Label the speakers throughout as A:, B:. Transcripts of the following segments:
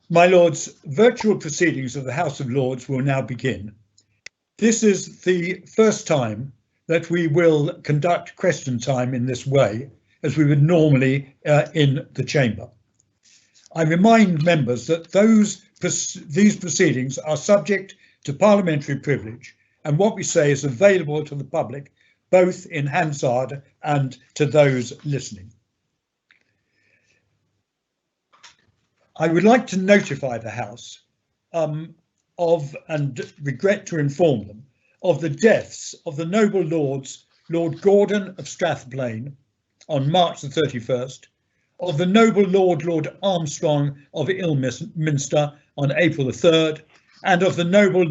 A: My Lords, virtual proceedings of the House of Lords will now begin. This is the first time that we will conduct question time in this way, as we would normally in the chamber. I remind members that these proceedings are subject to parliamentary privilege, and what we say is available to the public, both in Hansard and to those listening. I would like to notify the House of, and regret to inform them, of the deaths of the noble lords, Lord Gordon of Strathblane on March the 31st, of the noble Lord Armstrong of Ilminster on April the 3rd, and of the noble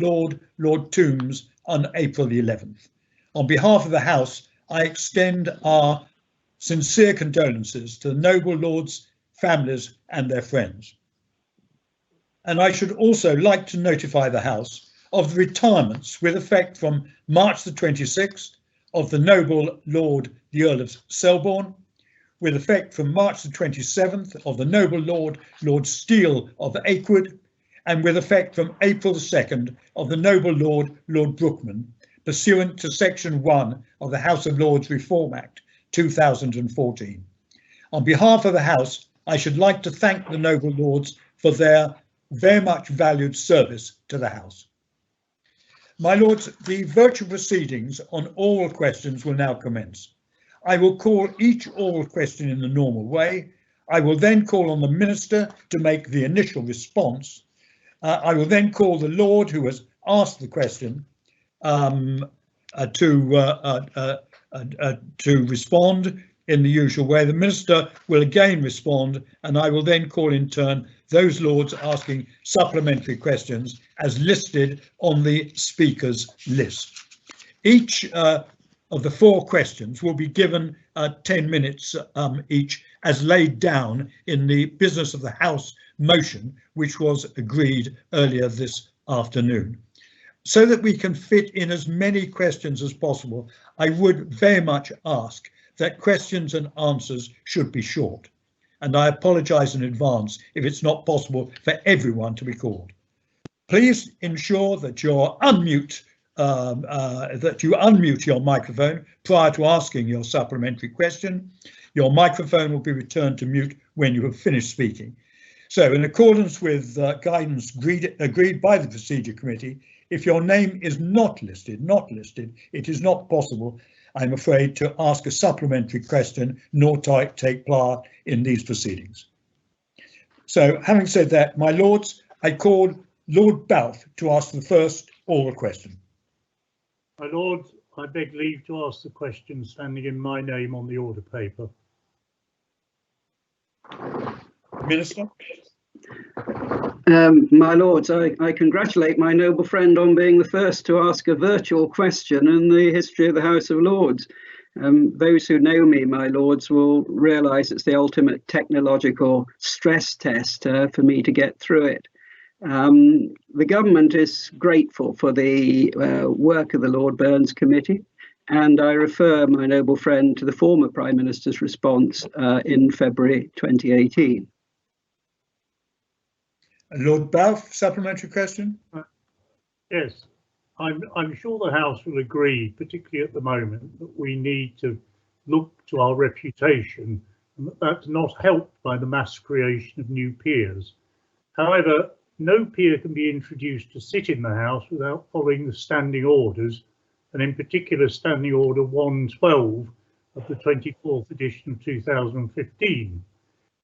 A: Lord Toombs on April the 11th. On behalf of the House, I extend our sincere condolences to the noble lords, families and their friends. And I should also like to notify the House of the retirements with effect from March the 26th of the noble Lord the Earl of Selborne, with effect from March the 27th of the noble Lord Steele of Akewood, and with effect from April the 2nd of the noble Lord Brookman, pursuant to Section 1 of the House of Lords Reform Act 2014. On behalf of the House, I should like to thank the noble lords for their very much valued service to the House. My Lords, the virtual proceedings on oral questions will now commence. I will call each oral question in the normal way. I will then call on the Minister to make the initial response. I will then call the Lord who has asked the question to respond in the usual way. The Minister will again respond, and I will then call in turn those Lords asking supplementary questions as listed on the Speaker's list. Each of the 4 questions will be given 10 minutes each, as laid down in the business of the House motion, which was agreed earlier this afternoon. So that we can fit in as many questions as possible, I would very much ask that questions and answers should be short. And I apologise in advance if it's not possible for everyone to be called. Please ensure that you unmute your microphone prior to asking your supplementary question. Your microphone will be returned to mute when you have finished speaking. So, in accordance with guidance agreed by the Procedure Committee, if your name is not listed, it is not possible, I'm afraid, to ask a supplementary question nor take part in these proceedings. So, having said that, my Lords, I call Lord Balfe to ask the first oral question.
B: My Lord, I beg leave to ask the question standing in my name on the order paper.
A: Minister.
C: My Lords, I congratulate my noble friend on being the first to ask a virtual question in the history of the House of Lords. Those who know me, my Lords, will realise it's the ultimate technological stress test for me to get through it. The government is grateful for the work of the Lord Burns Committee, and I refer my noble friend to the former Prime Minister's response in February 2018.
A: Lord Balfe, supplementary question?
B: Yes, I'm sure the House will agree, particularly at the moment, that we need to look to our reputation, and that's not helped by the mass creation of new peers. However, no peer can be introduced to sit in the House without following the standing orders, and in particular Standing Order 112 of the 24th edition of 2015.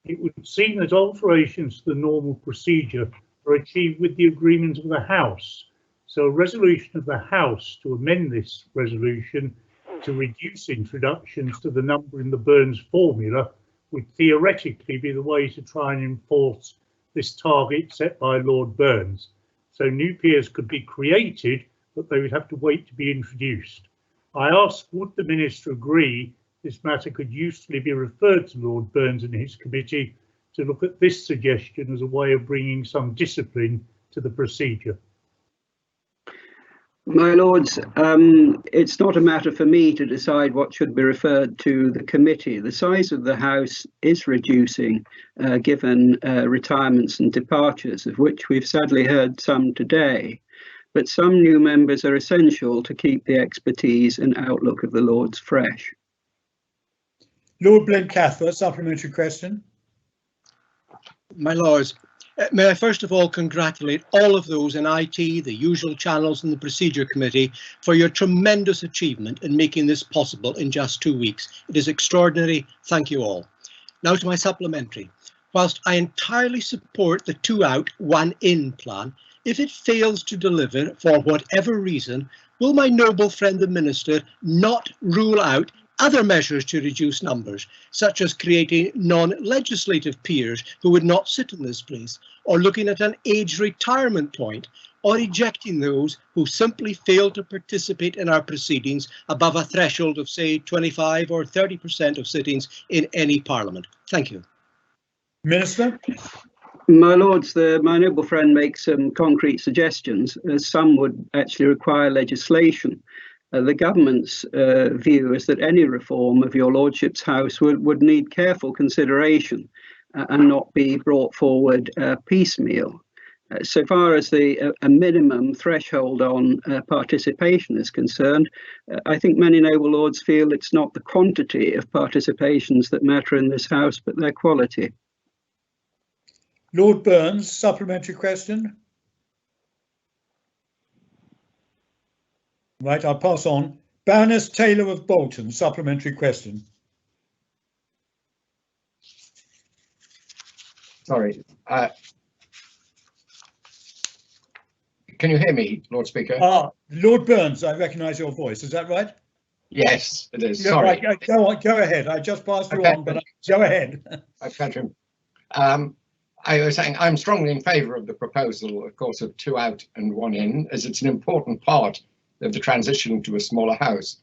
B: It would seem that alterations to the normal procedure are achieved with the agreement of the House. So a resolution of the House to amend this resolution to reduce introductions to the number in the Burns formula would theoretically be the way to try and enforce this target set by Lord Burns. So new peers could be created, but they would have to wait to be introduced. I ask, would the Minister agree this matter could usefully be referred to Lord Burns and his committee to look at this suggestion as a way of bringing some discipline to the procedure?
C: My Lords, it's not a matter for me to decide what should be referred to the committee. The size of the House is reducing, given retirements and departures, of which we've sadly heard some today. But some new members are essential to keep the expertise and outlook of the Lords fresh.
A: Lord Blencathra, supplementary question.
D: My Lords, may I first of all congratulate all of those in IT, the usual channels and the Procedure Committee for your tremendous achievement in making this possible in just 2 weeks. It is extraordinary. Thank you all. Now to my supplementary. Whilst I entirely support the 2 out, 1 in plan, if it fails to deliver for whatever reason, will my noble friend the Minister not rule out other measures to reduce numbers, such as creating non-legislative peers who would not sit in this place, or looking at an age retirement point, or ejecting those who simply fail to participate in our proceedings above a threshold of, say, 25 or 30% of sittings in any Parliament? Thank you.
A: Minister.
C: My Lords, my noble friend makes some concrete suggestions. Some would actually require legislation. The government's view is that any reform of your Lordship's House would need careful consideration and not be brought forward piecemeal. So far as a minimum threshold on participation is concerned, I think many noble lords feel it's not the quantity of participations that matter in this House, but their quality.
A: Lord Burns, supplementary question. Right, I'll pass on. Baroness Taylor of Bolton, supplementary question.
E: Sorry. Can you hear me, Lord Speaker?
A: Lord Burns, I recognise your voice. Is that right?
E: Yes, it is.
A: Yeah,
E: sorry.
A: Right, go on, go ahead. I just passed you on, but go ahead.
E: I was saying I'm strongly in favour of the proposal, of course, of 2 out and 1 in, as it's an important part of the transition to a smaller House.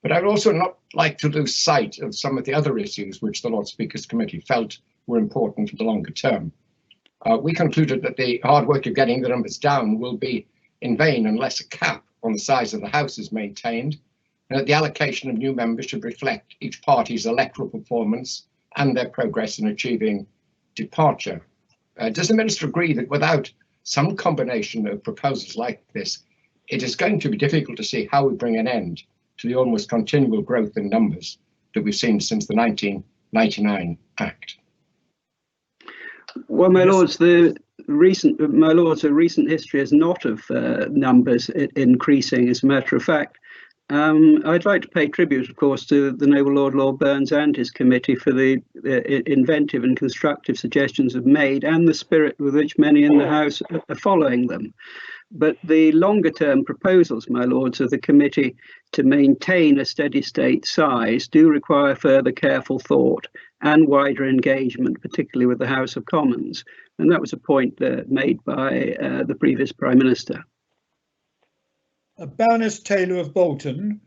E: But I'd also not like to lose sight of some of the other issues which the Lord Speaker's Committee felt were important for the longer term. We concluded that the hard work of getting the numbers down will be in vain unless a cap on the size of the House is maintained, and that the allocation of new members should reflect each party's electoral performance and their progress in achieving departure. Does the Minister agree that without some combination of proposals like this, it is going to be difficult to see how we bring an end to the almost continual growth in numbers that we've seen since the 1999 Act?
C: Well, my Lords, a recent history is not of numbers increasing. As a matter of fact, I'd like to pay tribute, of course, to the noble Lord Burns and his committee for the inventive and constructive suggestions have made, and the spirit with which many in the House are following them. But the longer term proposals, my Lords, of the committee to maintain a steady state size do require further careful thought and wider engagement, particularly with the House of Commons. And that was a point made by the previous Prime Minister.
A: Baroness Taylor of Bolton.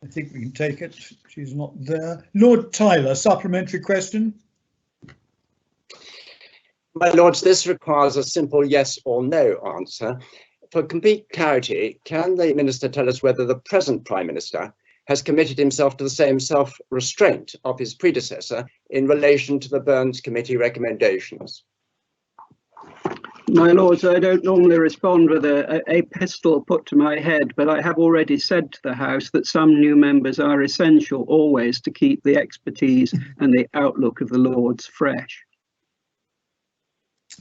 A: I think we can take it. She's not there. Lord Tyler, supplementary question.
F: My Lords, this requires a simple yes or no answer. For complete clarity, can the Minister tell us whether the present Prime Minister has committed himself to the same self-restraint of his predecessor in relation to the Burns Committee recommendations?
C: My Lords, I don't normally respond with a pistol put to my head, but I have already said to the House that some new members are essential always to keep the expertise and the outlook of the Lords fresh.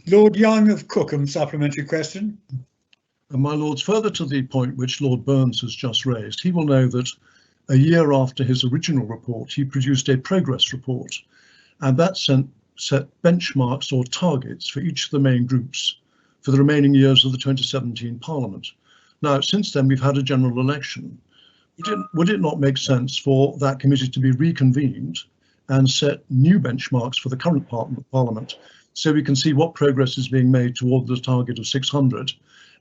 A: Lord Young of Cookham, supplementary question.
G: My Lords, further to the point which Lord Burns has just raised, he will know that a year after his original report, he produced a progress report, and that set benchmarks or targets for each of the main groups for the remaining years of the 2017 Parliament. Now, since then, we've had a general election. Would it not make sense for that committee to be reconvened and set new benchmarks for the current Parliament so we can see what progress is being made toward the target of 600?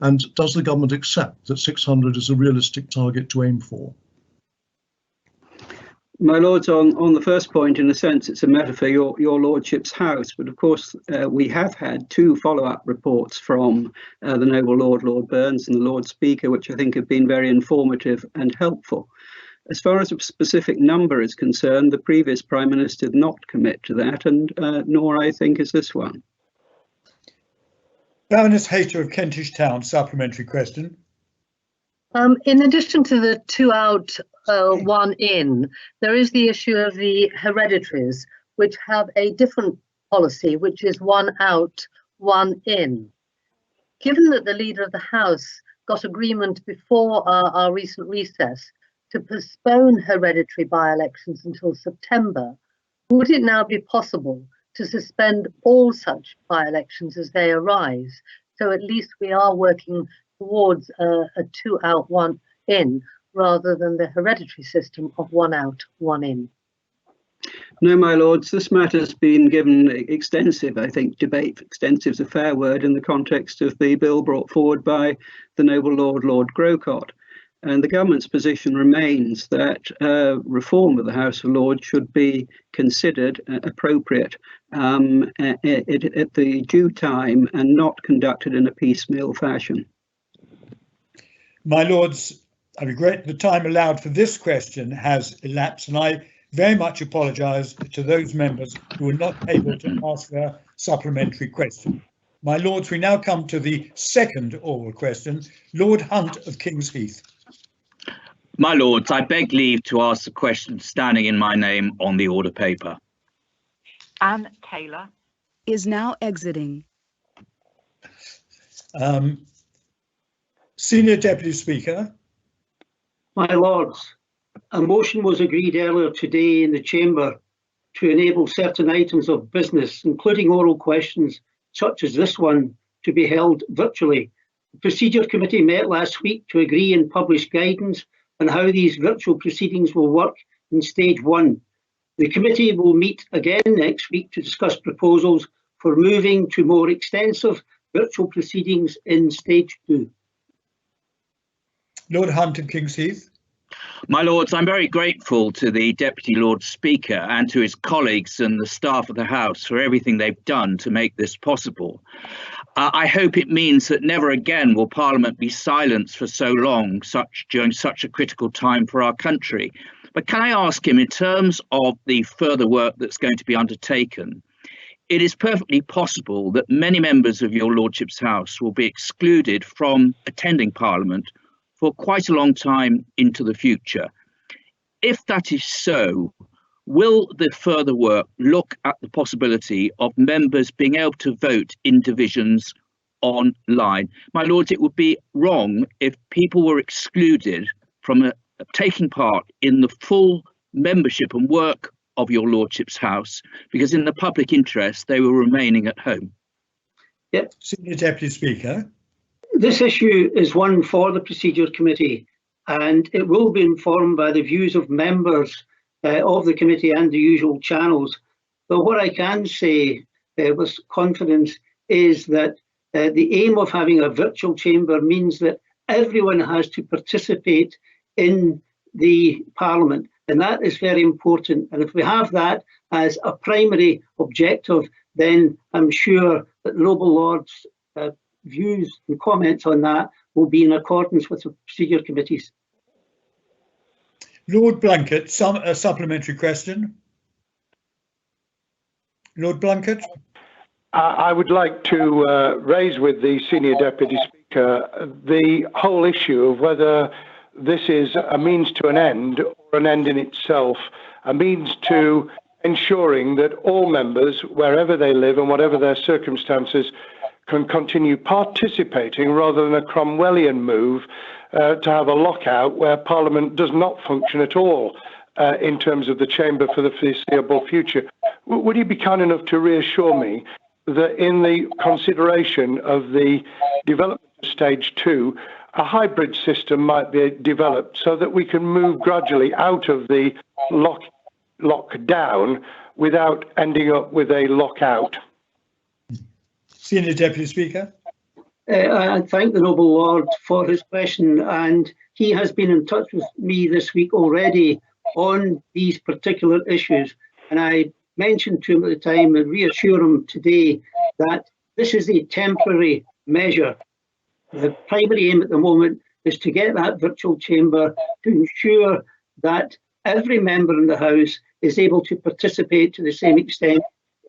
G: And does the government accept that 600 is a realistic target to aim for?
C: My Lords, on the first point, in a sense, it's a matter for your Lordship's house. But of course, we have had 2 follow-up reports from the Noble Lord, Lord Burns, and the Lord Speaker, which I think have been very informative and helpful. As far as a specific number is concerned, the previous Prime Minister did not commit to that, and nor I think is this one.
A: Baroness Hayter of Kentish Town, supplementary question.
H: In addition to the 2 out, 1 in, there is the issue of the hereditaries, which have a different policy, which is 1 out, 1 in. Given that the Leader of the House got agreement before our recent recess to postpone hereditary by-elections until September, would it now be possible to suspend all such by-elections as they arise? So at least we are working towards a 2 out, 1 in, rather than the hereditary system of 1 out, 1 in.
C: No, my Lords, this matter has been given extensive, I think, debate. Extensive is a fair word in the context of the bill brought forward by the Noble Lord, Lord Grocott. And the government's position remains that reform of the House of Lords should be considered appropriate at the due time and not conducted in a piecemeal fashion.
A: My Lords, I regret the time allowed for this question has elapsed, and I very much apologise to those members who were not able to ask their supplementary question. My Lords, we now come to the second oral question. Lord Hunt of King's Heath.
I: My Lords, I beg leave to ask the question standing in my name on the order paper.
J: Anne Taylor
K: is now exiting.
A: Senior Deputy Speaker.
L: My Lords, a motion was agreed earlier today in the Chamber to enable certain items of business, including oral questions such as this one, to be held virtually. The Procedure Committee met last week to agree and publish guidance on how these virtual proceedings will work in Stage 1. The committee will meet again next week to discuss proposals for moving to more extensive virtual proceedings in Stage 2.
A: Lord Hunt of King's Heath.
I: My Lords, I'm very grateful to the Deputy Lord Speaker and to his colleagues and the staff of the House for everything they've done to make this possible. I hope it means that never again will Parliament be silenced for so long, during such a critical time for our country. But can I ask him, in terms of the further work that's going to be undertaken, it is perfectly possible that many members of your Lordship's House will be excluded from attending Parliament for quite a long time into the future. If that is so, will the further work look at the possibility of members being able to vote in divisions online? My Lords, it would be wrong if people were excluded from taking part in the full membership and work of your Lordship's House, because in the public interest, they were remaining at home.
L: Yep.
A: Senior Deputy Speaker.
L: This issue is one for the Procedure Committee, and it will be informed by the views of members of the committee and the usual channels. But what I can say with confidence is that the aim of having a virtual chamber means that everyone has to participate in the Parliament, and that is very important. And if we have that as a primary objective, then I'm sure that the Noble Lord's views and comments on that will be in accordance with the Procedure Committees.
A: Lord Blunkett, a supplementary question. Lord Blunkett.
M: I would like to raise with the Senior Deputy Speaker the whole issue of whether this is a means to an end or an end in itself, a means to ensuring that all members, wherever they live and whatever their circumstances, can continue participating rather than a Cromwellian move to have a lockout where Parliament does not function at all in terms of the chamber for the foreseeable future. Would you be kind enough to reassure me that in the consideration of the development of Stage 2, a hybrid system might be developed so that we can move gradually out of the lockdown without ending up with a lockout?
A: Senior Deputy Speaker.
L: I thank the Noble Lord for his question, and he has been in touch with me this week already on these particular issues. And I mentioned to him at the time and reassure him today that this is a temporary measure. The primary aim at the moment is to get that virtual chamber to ensure that every member in the House is able to participate to the same extent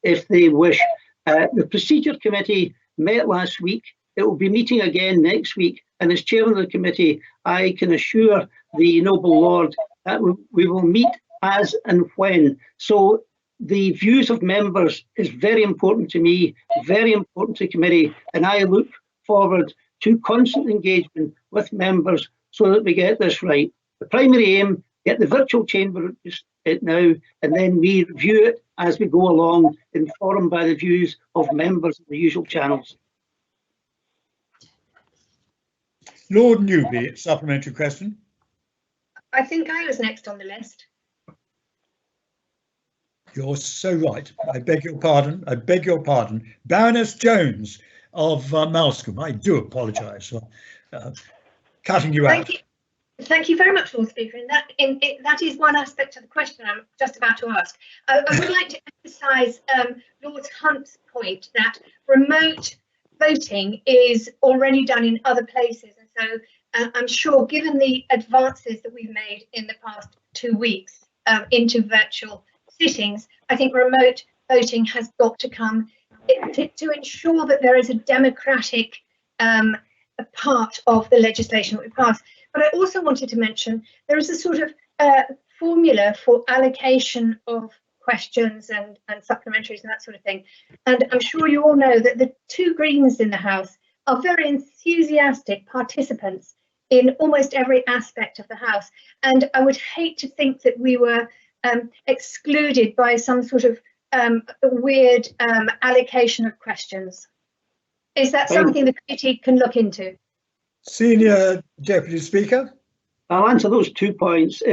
L: if they wish. The Procedure Committee met last week. It will be meeting again next week. And as chairman of the committee, I can assure the noble lord that we will meet as and when. So the views of members is very important to me, very important to the committee, and I look forward to constant engagement with members so that we get this right. The primary aim, get the virtual chamber now, and then we review it as we go along, informed by the views of members of the usual channels.
A: Lord Newby, supplementary question.
N: I think I was next on the list.
A: You're so right. I beg your pardon. I beg your pardon. Baroness Jones of Malscombe. I do apologise for cutting you out.
N: Thank you very much, Lord Speaker. And that is one aspect of the question I'm just about to ask. I would like to emphasise Lord Hunt's point that remote voting is already done in other places. And so I'm sure, given the advances that we've made in the past 2 weeks into virtual sittings, I think remote voting has got to come to ensure that there is a democratic part of the legislation that we pass. But I also wanted to mention there is a sort of formula for allocation of questions and supplementaries and that sort of thing. And I'm sure you all know that the two Greens in the House are very enthusiastic participants in almost every aspect of the House. And I would hate to think that we were excluded by some sort of weird allocation of questions. Is that something the committee can look into?
A: Senior Deputy Speaker.
L: I'll answer those 2 points.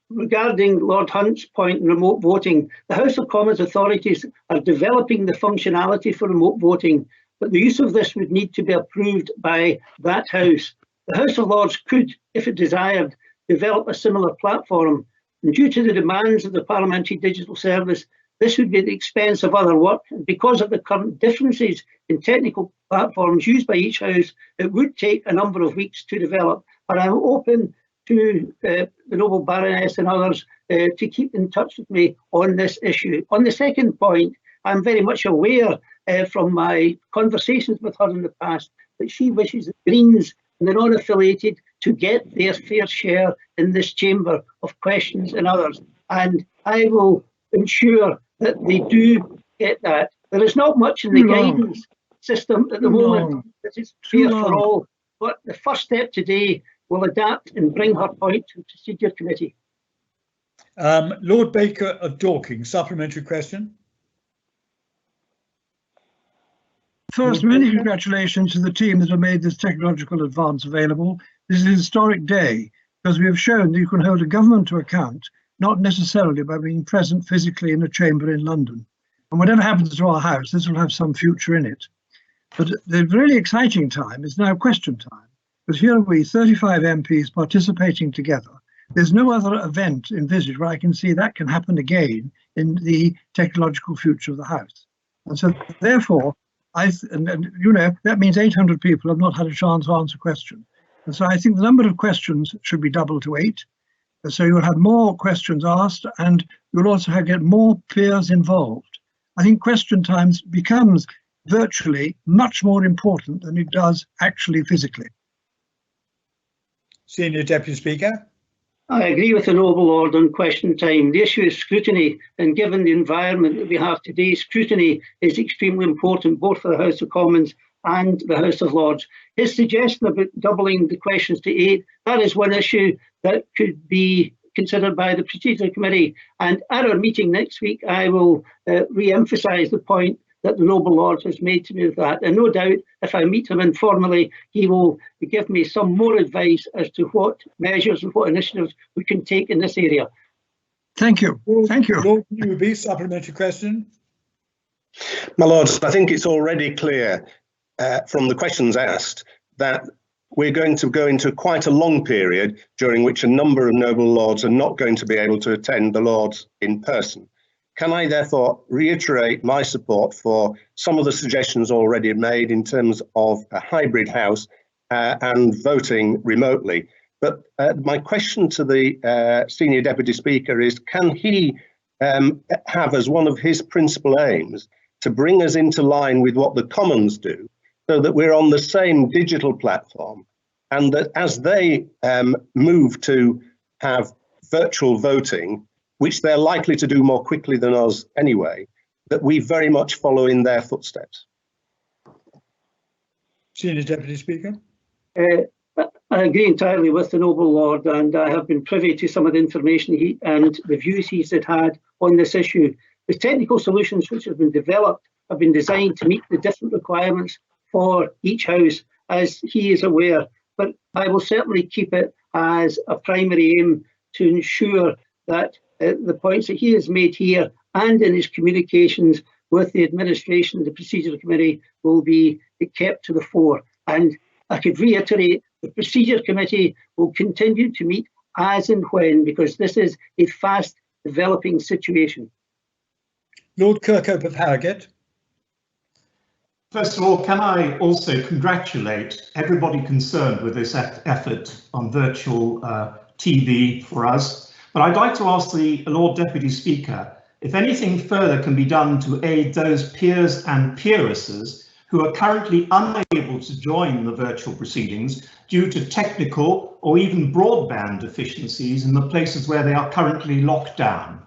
L: Regarding Lord Hunt's point in remote voting, the House of Commons authorities are developing the functionality for remote voting, but the use of this would need to be approved by that House. The House of Lords could, if it desired, develop a similar platform, and due to the demands of the Parliamentary Digital Service, this would be at the expense of other work. And because of the current differences in technical platforms used by each House, it would take a number of weeks to develop. But I'm open to the noble Baroness and others to keep in touch with me on this issue. On the second point, I'm very much aware from my conversations with her in the past that she wishes the Greens and the non-affiliated to get their fair share in this chamber of questions and others. And I will ensure that they do get that. There is not much in the guidance system at the moment that is fair for all, but the first step today will adapt and bring her point to the Procedure Committee.
A: Lord Baker of Dorking, supplementary question.
O: First, many congratulations to the team that have made this technological advance available. This is a historic day because we have shown that you can hold a government to account, not necessarily by being present physically in a chamber in London. And whatever happens to our House, this will have some future in it. But the really exciting time is now question time. Because here are we, 35 MPs participating together. There's no other event envisaged where I can see that can happen again in the technological future of the House. And so therefore, you know, that means 800 people have not had a chance to answer a question. And so I think the number of questions should be doubled to 8. So you'll have more questions asked and you'll also get more peers involved. I think question times becomes virtually much more important than it does actually physically.
A: Senior Deputy Speaker.
L: I agree with the noble lord on question time. The issue is scrutiny, and given the environment that we have today, scrutiny is extremely important both for the House of Commons and the House of Lords. His suggestion about doubling the questions to 8, that is one issue that could be considered by the Procedure Committee. And at our meeting next week, I will re-emphasise the point that the noble lord has made to me with that. And no doubt, if I meet him informally, he will give me some more advice as to what measures and what initiatives we can take in this area.
O: Thank you. Thank you.
A: Lord Newby, supplementary question.
P: My lords, I think it's already clear from the questions asked that we're going to go into quite a long period during which a number of noble lords are not going to be able to attend the Lords in person. Can I therefore reiterate my support for some of the suggestions already made in terms of a hybrid House and voting remotely? But my question to the Senior Deputy Speaker is, can he have as one of his principal aims to bring us into line with what the Commons do, so that we're on the same digital platform, and that as they move to have virtual voting, which they're likely to do more quickly than us anyway, that we very much follow in their footsteps?
A: Senior Deputy Speaker.
L: I agree entirely with the noble lord, and I have been privy to some of the information and the views he's had on this issue. The technical solutions which have been developed have been designed to meet the different requirements for each House, as he is aware. But I will certainly keep it as a primary aim to ensure that the points that he has made here and in his communications with the administration, the Procedure Committee, will be kept to the fore. And I could reiterate, the Procedure Committee will continue to meet as and when, because this is a fast developing situation.
A: Lord Kirkhope of Harrogate.
Q: First of all, can I also congratulate everybody concerned with this effort on virtual TV for us. But I'd like to ask the Lord Deputy Speaker if anything further can be done to aid those peers and peeresses who are currently unable to join the virtual proceedings due to technical or even broadband deficiencies in the places where they are currently locked down.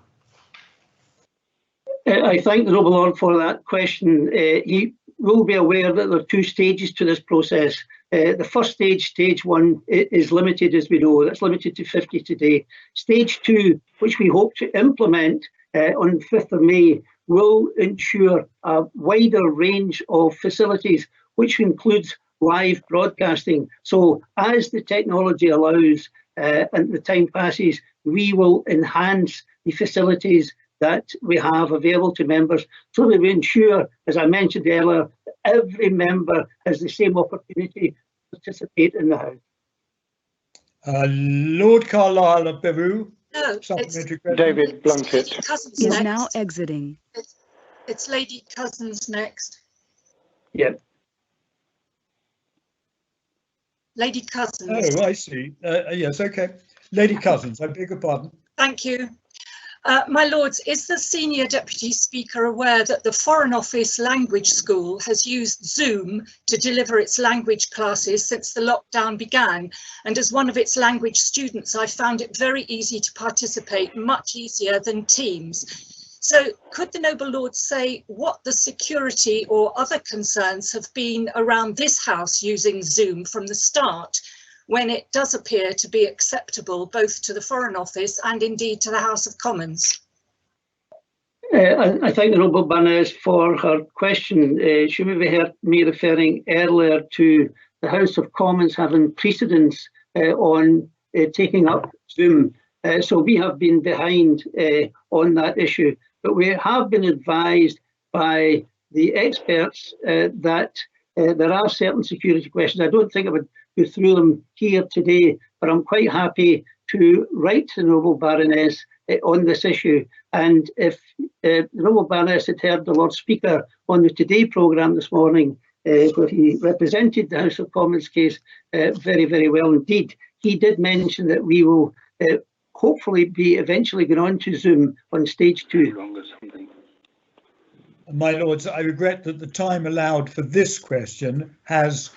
L: I thank the noble lord for that question. He will be aware that there are two stages to this process. The first stage, stage one, is limited, as we know. That's limited to 50 today. Stage two, which we hope to implement on 5th of May, will ensure a wider range of facilities, which includes live broadcasting. So as the technology allows and the time passes, we will enhance the facilities that we have available to members, so that we ensure, as I mentioned earlier, that every member has the same opportunity to participate in the House.
A: Lord Carlisle of Beru.
J: No,
M: David Blunkett
K: is now exiting.
J: It's Lady Cousins next.
L: Yep.
J: Lady Cousins.
A: Oh, I see. Yes, okay. Lady Cousins, I beg your pardon.
J: Thank you. My Lords, is the Senior Deputy Speaker aware that the Foreign Office Language School has used Zoom to deliver its language classes since the lockdown began? And as one of its language students, I found it very easy to participate, much easier than Teams. So could the noble Lord say what the security or other concerns have been around this House using Zoom from the start, when it does appear to be acceptable both to the Foreign Office and indeed to the House of Commons?
L: I thank the noble Baroness for her question. She may have heard me referring earlier to the House of Commons having precedence on taking up Zoom. So we have been behind on that issue, but we have been advised by the experts that there are certain security questions. I don't think I would go through them here today, but I'm quite happy to write to the noble Baroness on this issue. And if the noble Baroness had heard the Lord Speaker on the Today programme this morning, where he represented the House of Commons case very, very well indeed, he did mention that we will hopefully be eventually going on to Zoom on stage 2.
A: My Lords, I regret that the time allowed for this question has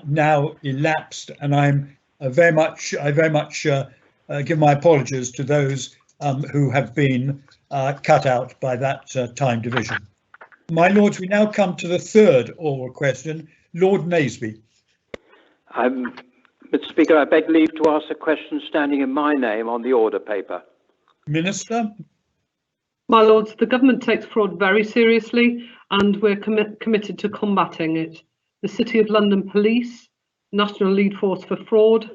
A: now elapsed, and I very much give my apologies to those who have been cut out by that time division. My Lords, we now come to the third oral question. Lord Naseby.
R: Mr. Speaker, I beg leave to ask a question standing in my name on the order paper.
A: Minister.
S: My Lords, the government takes fraud very seriously, and we're committed to combating it. The City of London Police, National Lead Force for Fraud,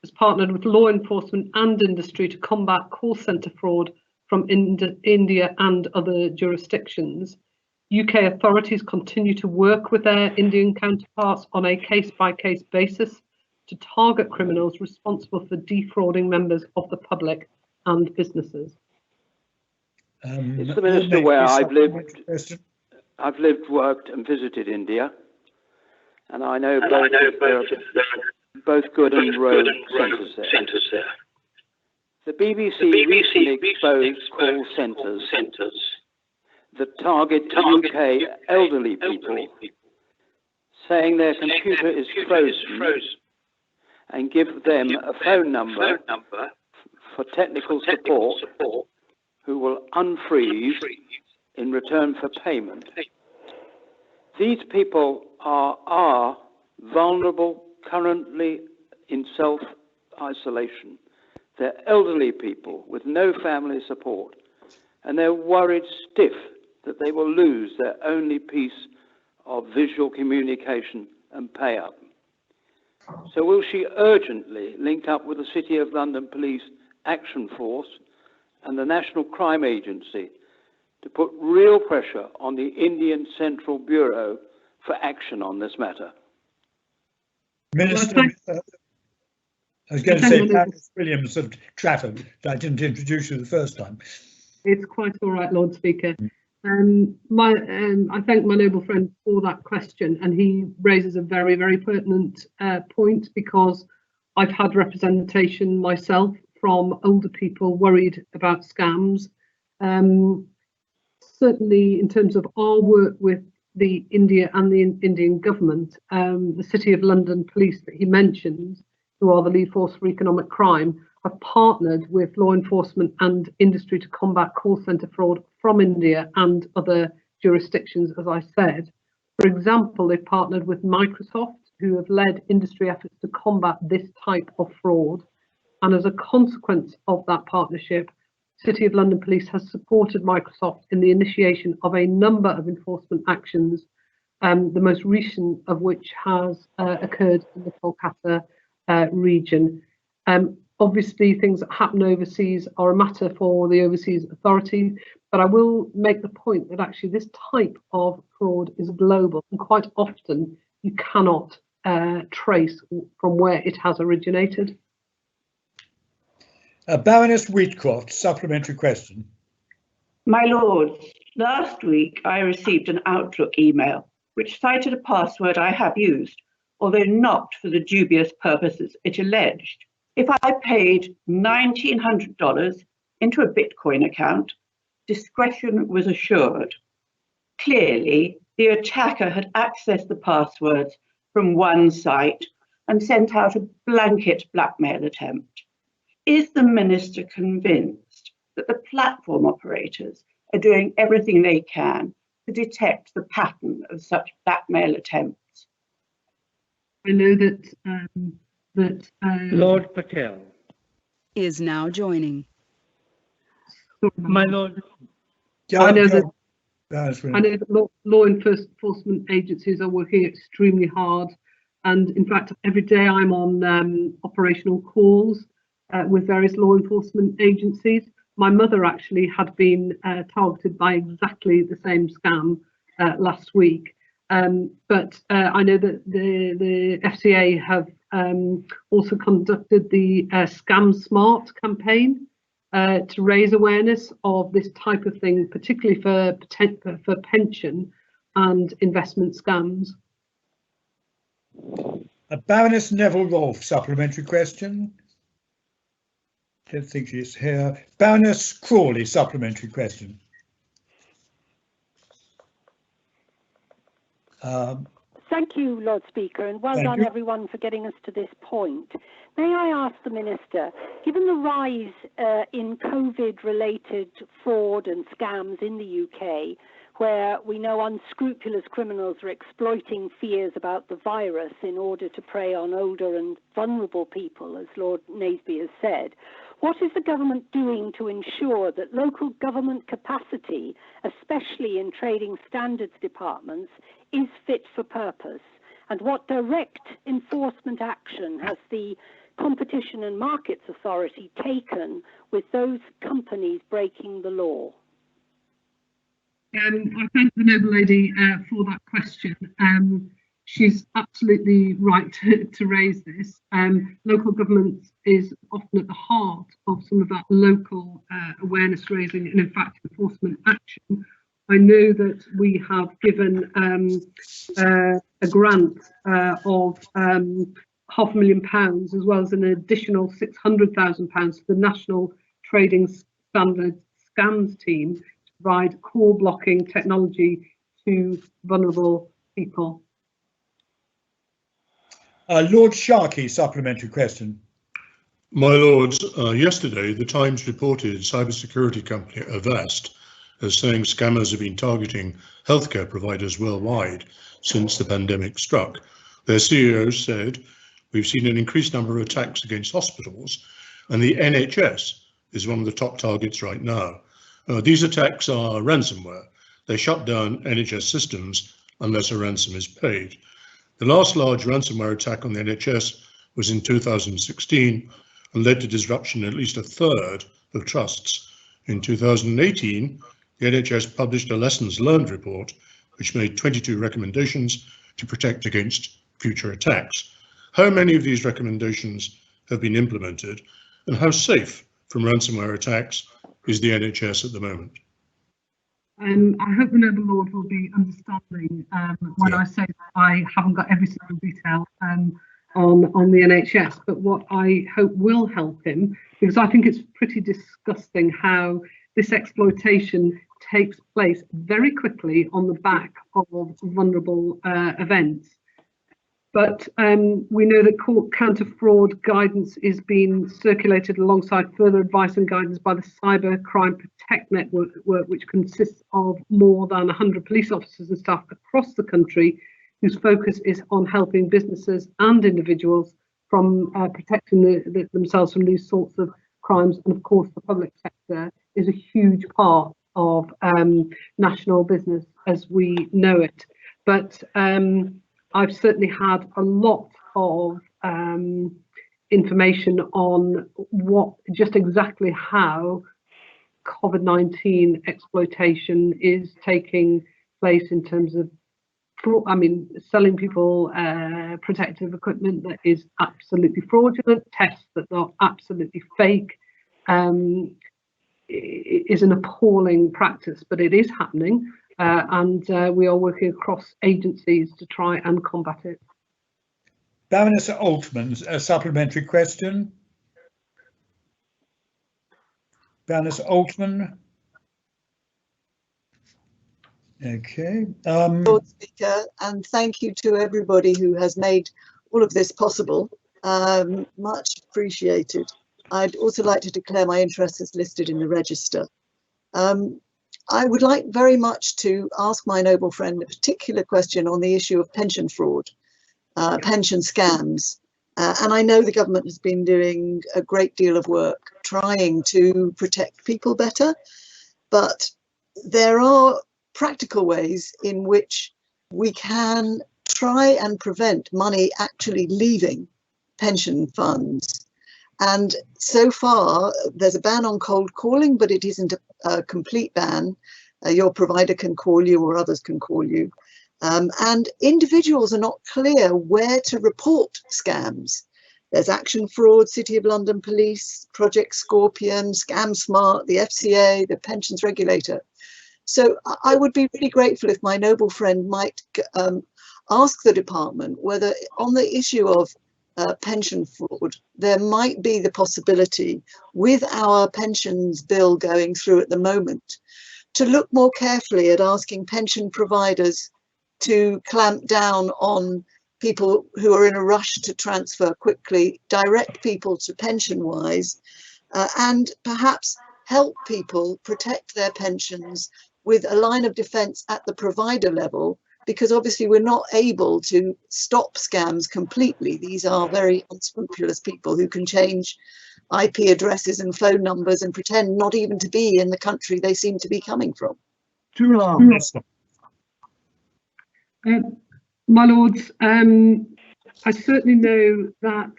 S: has partnered with law enforcement and industry to combat call centre fraud from India and other jurisdictions. UK authorities continue to work with their Indian counterparts on a case-by-case basis to target criminals responsible for defrauding members of the public and businesses.
R: It's the Minister where I've lived, worked and visited India, and I know both good and rogue centres there. The BBC recently exposed call centres that target UK elderly people, saying their computer is frozen, and give them a phone number for technical support who will unfreeze in return for payment. These people are vulnerable currently in self-isolation. They're elderly people with no family support, and they're worried stiff that they will lose their only piece of visual communication and pay up. So will she urgently link up with the City of London Police Action Force and the National Crime Agency to put real pressure on the Indian Central Bureau for action on this matter?
A: Minister, I was going to say Baroness Williams of Trafford, but I didn't introduce you the first time.
S: It's quite all right, Lord Speaker. I thank my noble friend for that question, and he raises a very, very pertinent point, because I've had representation myself from older people worried about scams. Certainly in terms of our work with the India and the Indian government, the City of London Police that he mentions, who are the lead force for economic crime, have partnered with law enforcement and industry to combat call centre fraud from India and other jurisdictions, as I said. For example, they've partnered with Microsoft, who have led industry efforts to combat this type of fraud. And as a consequence of that partnership, City of London Police has supported Microsoft in the initiation of a number of enforcement actions, the most recent of which has occurred in the Kolkata region. Obviously, things that happen overseas are a matter for the overseas authority, but I will make the point that actually this type of fraud is global, and quite often you cannot trace from where it has originated.
A: Baroness Wheatcroft, supplementary question.
T: My Lords, last week I received an Outlook email which cited a password I have used, although not for the dubious purposes it alleged. If I paid $1,900 into a Bitcoin account, discretion was assured. Clearly, the attacker had accessed the passwords from one site and sent out a blanket blackmail attempt. Is the Minister convinced that the platform operators are doing everything they can to detect the pattern of such blackmail attempts?
S: I know that
U: Lord Patel
K: is now joining.
U: My Lord.
S: I know that law enforcement agencies are working extremely hard, and in fact, every day I'm on operational calls with various law enforcement agencies. My mother actually had been targeted by exactly the same scam last week. But I know that the FCA have also conducted the Scam Smart campaign to raise awareness of this type of thing, particularly for pension and investment scams.
A: Baroness Neville Rolfe, supplementary question. Don't think she's here. Baroness Crawley, supplementary question.
V: Thank you, Lord Speaker, and well done everyone for getting us to this point. May I ask the Minister, given the rise in COVID-related fraud and scams in the UK, where we know unscrupulous criminals are exploiting fears about the virus in order to prey on older and vulnerable people, as Lord Naseby has said, what is the government doing to ensure that local government capacity, especially in trading standards departments, is fit for purpose? And what direct enforcement action has the Competition and Markets Authority taken with those companies breaking the law?
S: I thank the noble lady for that question. she's absolutely right to raise this. Local government is often at the heart of some of that local awareness raising and in fact enforcement action. I know that we have given a grant of £500,000 as well as an additional £600,000 to the National Trading Standards Scams team to provide core blocking technology to vulnerable people.
A: Lord Sharkey, supplementary question.
B: My Lords, yesterday the Times reported cybersecurity company Avast as saying scammers have been targeting healthcare providers worldwide since the pandemic struck. Their CEO said, "We've seen an increased number of attacks against hospitals, and the NHS is one of the top targets right now. These attacks are ransomware. They shut down NHS systems unless a ransom is paid. The last large ransomware attack on the NHS was in 2016 and led to disruption in at least a third of trusts. In 2018, the NHS published a lessons learned report which made 22 recommendations to protect against future attacks. How many of these recommendations have been implemented, and how safe from ransomware attacks is the NHS at the moment?"
S: I hope the Noble Lord will be understanding when I say that I haven't got every single detail on the NHS, but what I hope will help him, because I think it's pretty disgusting how this exploitation takes place very quickly on the back of vulnerable events. But we know that counter-fraud guidance is being circulated alongside further advice and guidance by the Cyber Crime Protect Network, which consists of more than 100 police officers and staff across the country, whose focus is on helping businesses and individuals from protecting themselves from these sorts of crimes. And of course, the public sector is a huge part of national business as we know it. But I've certainly had a lot of information on just exactly how COVID-19 exploitation is taking place in terms of, selling people protective equipment that is absolutely fraudulent, tests that are absolutely fake. It is an appalling practice, but it is happening. And we are working across agencies to try and combat it.
A: Baroness Altman, a supplementary question. Baroness Altman. Okay.
D: Lord Speaker, and thank you to everybody who has made all of this possible. Much appreciated. I'd also like to declare my interest as listed in the register. I would like very much to ask my noble friend a particular question on the issue of pension fraud, pension scams. And I know the government has been doing a great deal of work trying to protect people better, but there are practical ways in which we can try and prevent money actually leaving pension funds. And so far, there's a ban on cold calling, but it isn't a complete ban. Your provider can call you or others can call you. And individuals are not clear where to report scams. There's Action Fraud, City of London Police, Project Scorpion, Scam Smart, the FCA, the pensions regulator. So I would be really grateful if my noble friend might ask the department whether on the issue of pension fraud, there might be the possibility with our pensions bill going through at the moment to look more carefully at asking pension providers to clamp down on people who are in a rush to transfer quickly, direct people to PensionWise, and perhaps help people protect their pensions with a line of defence at the provider level, because obviously we're not able to stop scams completely. These are very unscrupulous people who can change IP addresses and phone numbers and pretend not even to be in the country they seem to be coming from.
O: Too long.
S: My Lords, I certainly know that,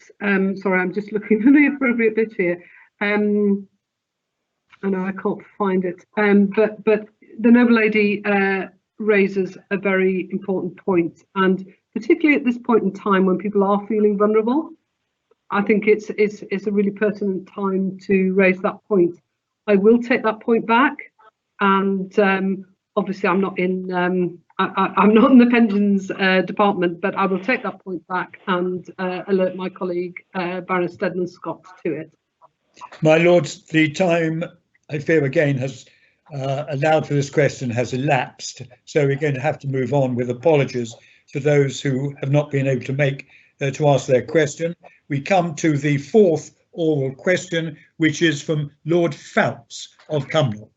S: sorry, I'm just looking for the appropriate bit here. I know I can't find it, but the noble lady raises a very important point, and particularly at this point in time when people are feeling vulnerable. I think it's a really pertinent time to raise that point. I will take that point back, and obviously I'm not in I'm not in the pensions department, but I will take that point back and alert my colleague Baroness Steadman-Scott to it.
A: My Lords, the time I fear again has allowed for this question has elapsed, so we're going to have to move on with apologies to those who have not been able to make to ask their question. We come to the fourth oral question, which is from Lord Phelps of Cumnock.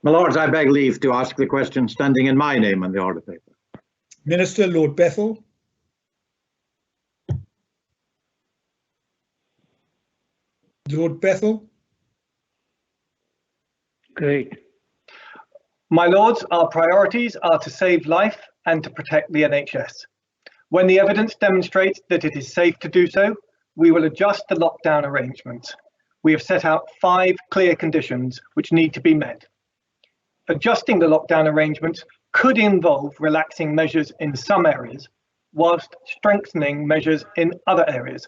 E: My Lords, I beg leave to ask the question standing in my name on the order paper.
A: Minister, Lord Bethell. Lord Bethell.
U: Great.
F: My Lords, our priorities are to save life and to protect the NHS. When the evidence demonstrates that it is safe to do so, we will adjust the lockdown arrangements. We have set out 5 clear conditions which need to be met. Adjusting the lockdown arrangements could involve relaxing measures in some areas, whilst strengthening measures in other areas.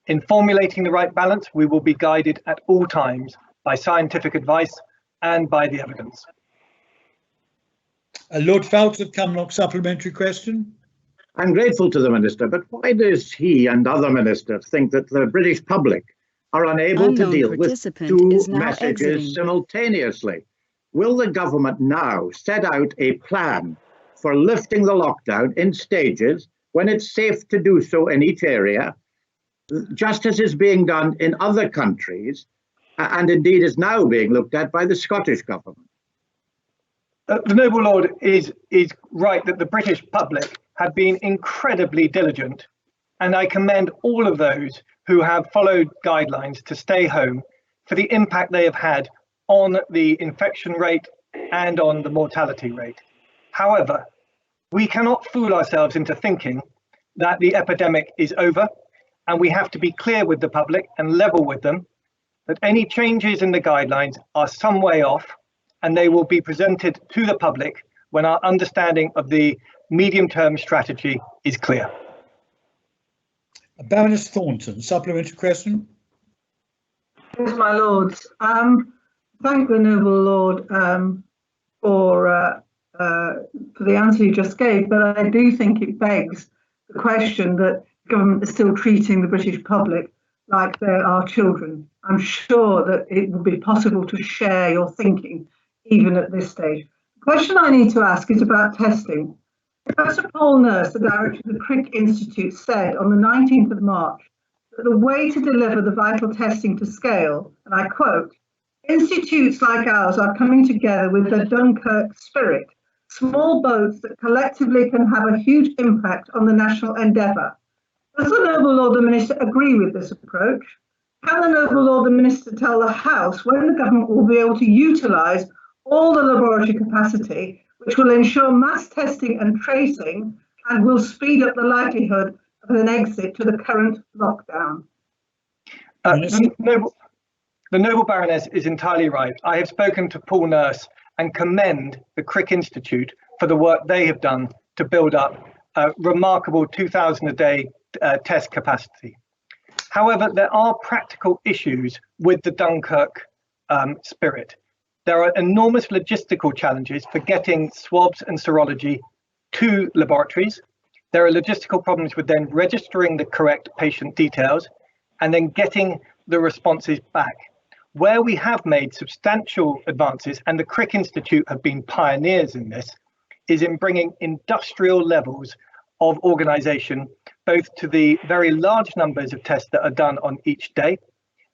F: In formulating the right balance, we will be guided at all times by scientific advice and by the evidence.
A: Lord Phelps of Cumnock, supplementary question.
E: I'm grateful to the Minister, but why does he and other ministers think that the British public are unable to deal with 2 messages simultaneously? Will the government now set out a plan for lifting the lockdown in stages when it's safe to do so in each area, just as is being done in other countries, and indeed is now being looked at by the Scottish government?
F: The Noble Lord is right that the British public have been incredibly diligent, and I commend all of those who have followed guidelines to stay home for the impact they have had on the infection rate and on the mortality rate. However, we cannot fool ourselves into thinking that the epidemic is over, and we have to be clear with the public and level with them that any changes in the guidelines are some way off, and they will be presented to the public when our understanding of the medium-term strategy is clear.
A: Baroness Thornton, supplementary question.
W: Yes, my Lords. Thank the Noble Lord for the answer you just gave, but I do think it begs the question that the government is still treating the British public like they are children. I'm sure that it would be possible to share your thinking even at this stage. The question I need to ask is about testing. Professor Paul Nurse, the director of the Crick Institute, said on the 19th of March that the way to deliver the vital testing to scale, and I quote, "Institutes like ours are coming together with the Dunkirk spirit, small boats that collectively can have a huge impact on the national endeavour." Does the Noble Lord the Minister agree with this approach? Can the Noble Lord the Minister tell the House when the government will be able to utilise all the laboratory capacity which will ensure mass testing and tracing and will speed up the likelihood of an exit to the current lockdown?
F: The Noble Baroness is entirely right. I have spoken to Paul Nurse and commend the Crick Institute for the work they have done to build up a remarkable 2,000 a day test capacity. However, there are practical issues with the Dunkirk spirit. There are enormous logistical challenges for getting swabs and serology to laboratories. There are logistical problems with then registering the correct patient details and then getting the responses back. Where we have made substantial advances, and the Crick Institute have been pioneers in this, is in bringing industrial levels of organisation, both to the very large numbers of tests that are done on each day,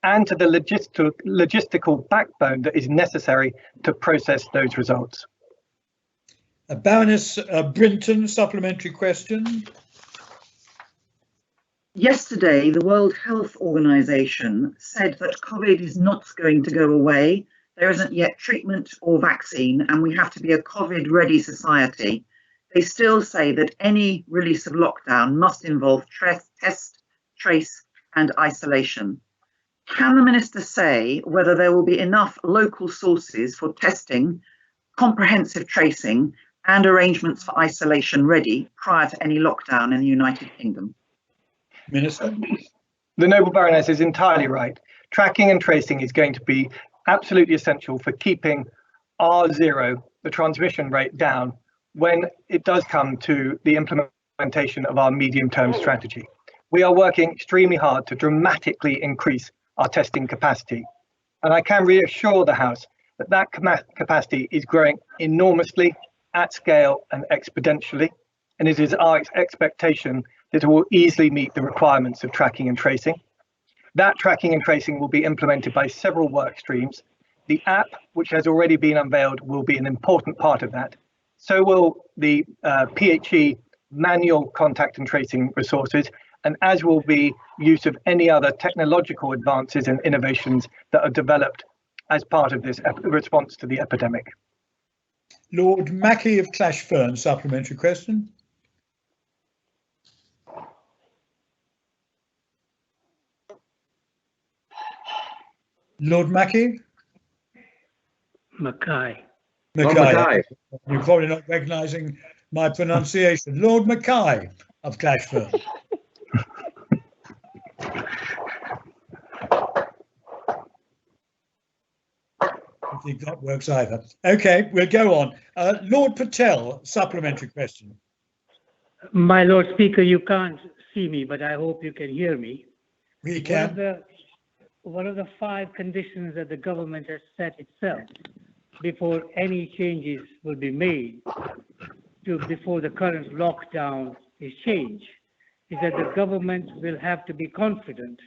F: and to the logistical backbone that is necessary to process those results.
A: Baroness Brinton, supplementary question.
X: Yesterday, the World Health Organization said that COVID is not going to go away. There isn't yet treatment or vaccine, and we have to be a COVID-ready society. They still say that any release of lockdown must involve test, trace, and isolation. Can the Minister say whether there will be enough local sources for testing, comprehensive tracing, and arrangements for isolation ready prior to any lockdown in the United Kingdom?
A: Minister.
F: The Noble Baroness is entirely right. Tracking and tracing is going to be absolutely essential for keeping R0, the transmission rate, down when it does come to the implementation of our medium-term strategy. We are working extremely hard to dramatically increase our testing capacity. And I can reassure the House that that capacity is growing enormously, at scale and exponentially. And it is our expectation that it will easily meet the requirements of tracking and tracing. That tracking and tracing will be implemented by several work streams. The app, which has already been unveiled, will be an important part of that. So will the PHE manual contact and tracing resources, and as will be use of any other technological advances and innovations that are developed as part of this response to the epidemic.
A: Lord Mackie of Clashfern, supplementary question. Lord Mackie?
U: Mackay.
A: Mackay. You're probably not recognising my pronunciation. Lord Mackay of Clashfern. I think that works either. Okay, we'll go on. Lord Patel, supplementary question.
U: My Lord Speaker, you can't see me, but I hope you can hear me.
A: We can.
U: One of the 5 conditions that the government has set itself before any changes will be made before the current lockdown is changed is that the government will have to be confident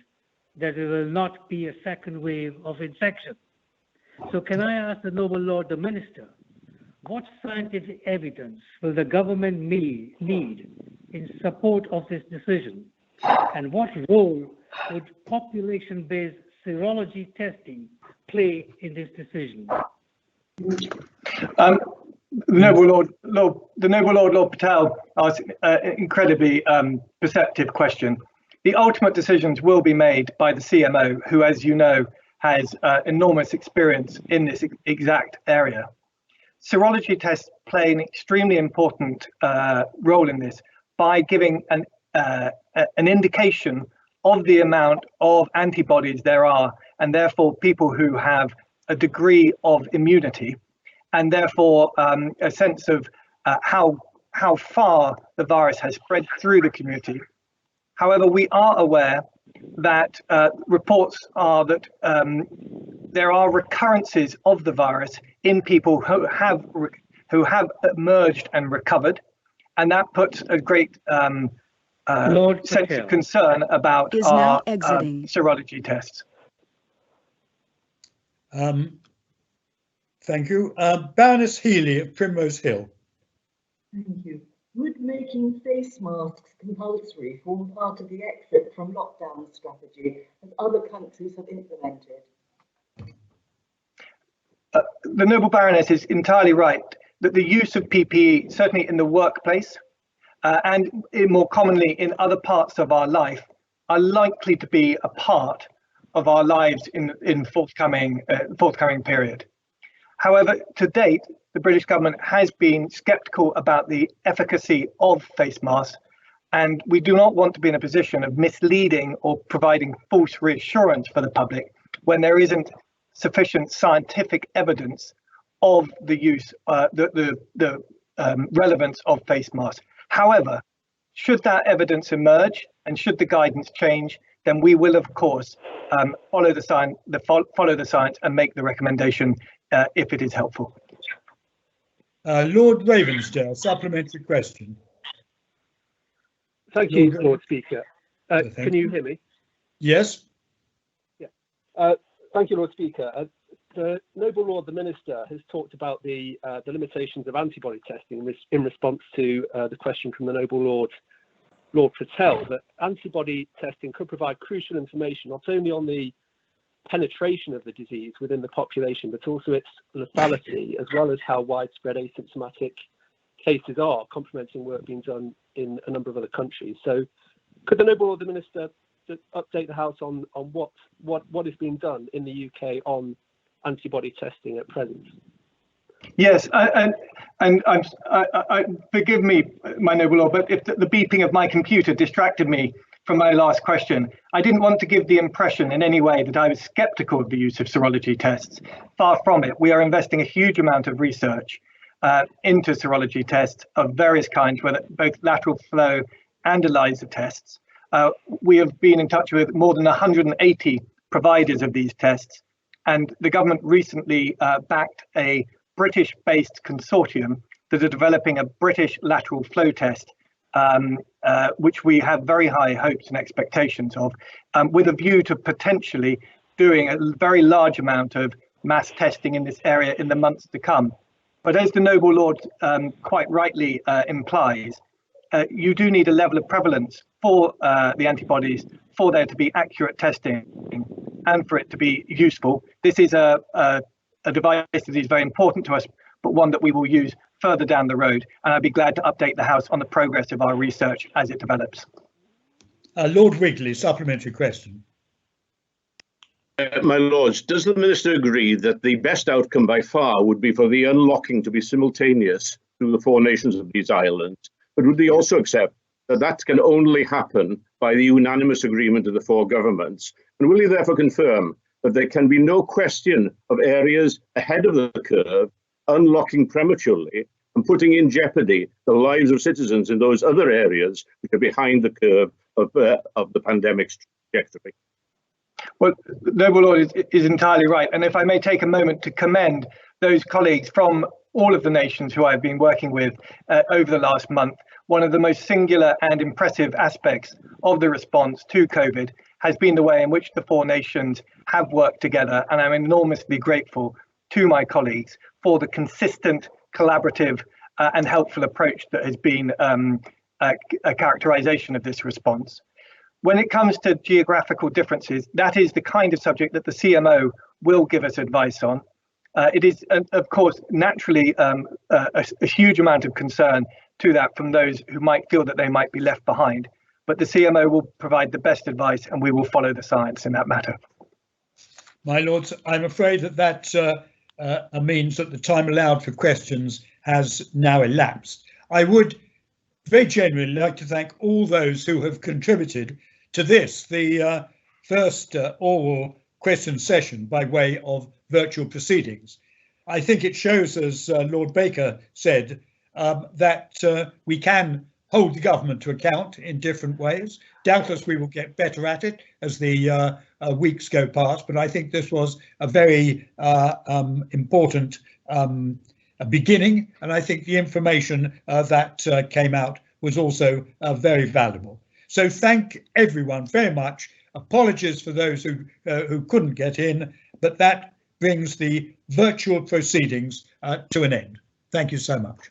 U: that there will not be a second wave of infection. So can I ask the Noble Lord the Minister, what scientific evidence will the government need in support of this decision? And what role would population-based serology testing play in this decision?
F: The Noble Lord Lord Patel asked an incredibly perceptive question. The ultimate decisions will be made by the CMO, who, as you know, has enormous experience in this exact area. Serology tests play an extremely important role in this by giving an indication of the amount of antibodies there are, and therefore people who have a degree of immunity, and therefore a sense of how far the virus has spread through the community. However, we are aware that reports are that there are recurrences of the virus in people who have emerged and recovered, and that puts a great sense of concern about our serology tests.
A: Thank you. Baroness Healy of Primrose Hill.
C: Thank you. Would making face masks compulsory form part of the exit from lockdown strategy as other countries have implemented?
F: The Noble Baroness is entirely right that the use of PPE, certainly in the workplace and more commonly in other parts of our life, are likely to be a part of our lives in forthcoming period. However, to date, the British government has been sceptical about the efficacy of face masks, and we do not want to be in a position of misleading or providing false reassurance for the public when there isn't sufficient scientific evidence of the use, the relevance of face masks. However, should that evidence emerge and should the guidance change, then we will, of course, follow the science and make the recommendation if it is helpful.
A: Lord Ravensdale, supplementary question.
G: Thank you, Lord Speaker. Can you hear me?
A: Yes.
G: Yeah. Thank you, Lord Speaker. The Noble Lord the Minister has talked about the limitations of antibody testing in response to the question from the Noble Lord Patel, that antibody testing could provide crucial information not only on the penetration of the disease within the population, but also its lethality, as well as how widespread asymptomatic cases are, complementing work being done in a number of other countries. So could the Noble Lord the Minister update the House on what is being done in the UK on antibody testing at present?
F: Yes, and And forgive me, my noble lord, but if the beeping of my computer distracted me from my last question, I didn't want to give the impression in any way that I was skeptical of the use of serology tests. Far from it. We are investing a huge amount of research into serology tests of various kinds, whether both lateral flow and ELISA tests. We have been in touch with more than 180 providers of these tests, and the government recently backed a British-based consortium that are developing a British lateral flow test, which we have very high hopes and expectations of, with a view to potentially doing a very large amount of mass testing in this area in the months to come. But as the noble lord quite rightly implies, you do need a level of prevalence for the antibodies for there to be accurate testing and for it to be useful. This is a device that is very important to us, but one that we will use further down the road. And I'd be glad to update the House on the progress of our research as it develops.
A: Lord Wigley, supplementary question.
H: My Lords, does the Minister agree that the best outcome by far would be for the unlocking to be simultaneous through the 4 nations of these islands? But would he also accept that that can only happen by the unanimous agreement of the 4 governments? And will he therefore confirm that there can be no question of areas ahead of the curve unlocking prematurely and putting in jeopardy the lives of citizens in those other areas which are behind the curve of the pandemic's trajectory?
F: Well, the noble lord is entirely right. And if I may take a moment to commend those colleagues from all of the nations who I've been working with over the last month. One of the most singular and impressive aspects of the response to COVID has been the way in which the 4 nations have worked together. And I'm enormously grateful to my colleagues for the consistent, collaborative and helpful approach that has been a characterization of this response. When it comes to geographical differences, that is the kind of subject that the CMO will give us advice on. It is, of course, naturally a huge amount of concern to that from those who might feel that they might be left behind. But the CMO will provide the best advice and we will follow the science in that matter.
A: My Lords, I'm afraid that means that the time allowed for questions has now elapsed. I would very genuinely like to thank all those who have contributed to this, the first oral question session by way of virtual proceedings. I think it shows, as Lord Baker said, that we can hold the government to account in different ways. Doubtless we will get better at it as the weeks go past, but I think this was a very important beginning, and I think the information that came out was also very valuable. So thank everyone very much. Apologies for those who couldn't get in, but that brings the virtual proceedings to an end. Thank you so much.